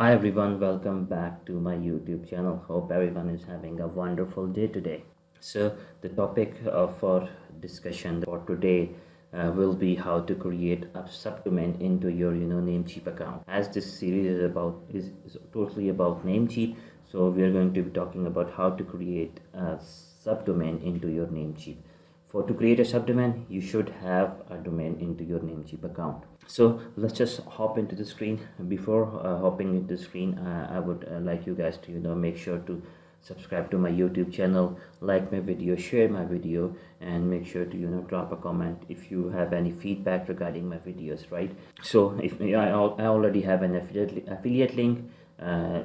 Hi everyone, welcome back to my YouTube channel. Hope everyone is having a wonderful day today. So the topic for discussion for today will be how to create a subdomain into your Namecheap account. As this series is totally about Namecheap, so we are going to be talking about how to create a subdomain into your Namecheap. To create a subdomain, you should have a domain into your Namecheap account. So let's just hop into the screen. Before hopping into the screen, I would like you guys to make sure to subscribe to my YouTube channel, like my video, share my video, and make sure to drop a comment if you have any feedback regarding my videos, right? So if I already have an affiliate link.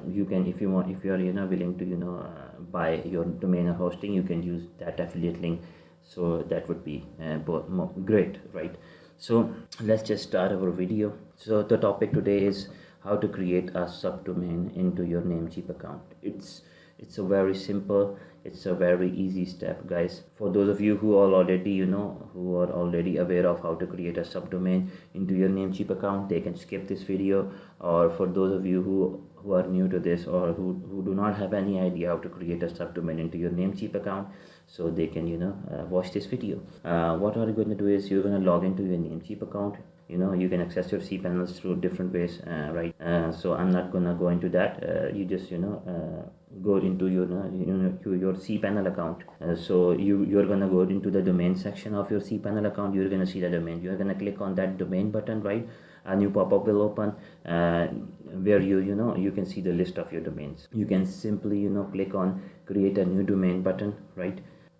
You can, if you are willing to buy your domain or hosting, you can use that affiliate link. So that would be great, right? So let's just start our video. So the topic today is how to create a subdomain into your Namecheap account. It's a very simple, it's a very easy step, guys. For those of you who are already who are already aware of how to create a subdomain into your Namecheap account, they can skip this video. Or for those of you who are new to this, or who do not have any idea how to create a subdomain into your Namecheap account, so they can watch this video. What are you going to do is you're going to log into your Namecheap account. You can access your cPanels through different ways, right? So I'm not gonna go into that. You just go into your cPanel account. So you're gonna go into the domain section of your cPanel account. You're gonna see the domain. You're gonna click on that domain button, right? A new pop-up will open where you can see the list of your domains. You can simply click on create a new domain button, right?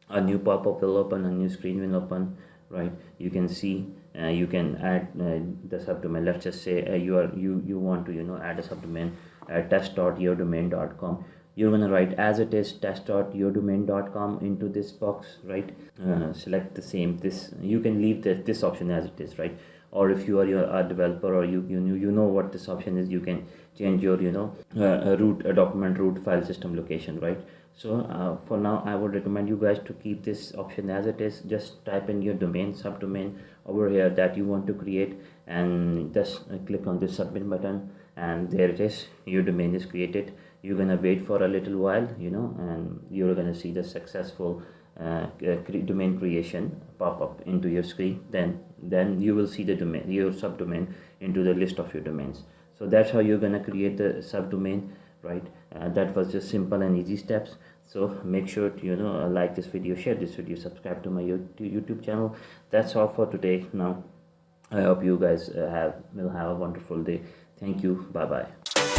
A new pop-up will open, a new screen will open, right? You can see you can add the subdomain. Let's just say you want to add a subdomain test.yourdomain.com. You're gonna write as it is test.yourdomain.com into this box, right? Select the same. You can leave this option as it is, right? Or if you are a developer, or you know what this option is, you can change your document root file system location, right? So for now, I would recommend you guys to keep this option as it is. Just type in your subdomain over here that you want to create, and just click on this submit button, and there it is. Your domain is created. You're gonna wait for a little while, and you're gonna see the successful domain creation pop up into your screen. Then you will see your subdomain into the list of your domains. So that's how you're gonna create the subdomain, right? That was just simple and easy steps. So make sure to like this video, share this video, subscribe to my YouTube channel. That's all for today. Now I hope you guys will have a wonderful day. Thank you. Bye bye.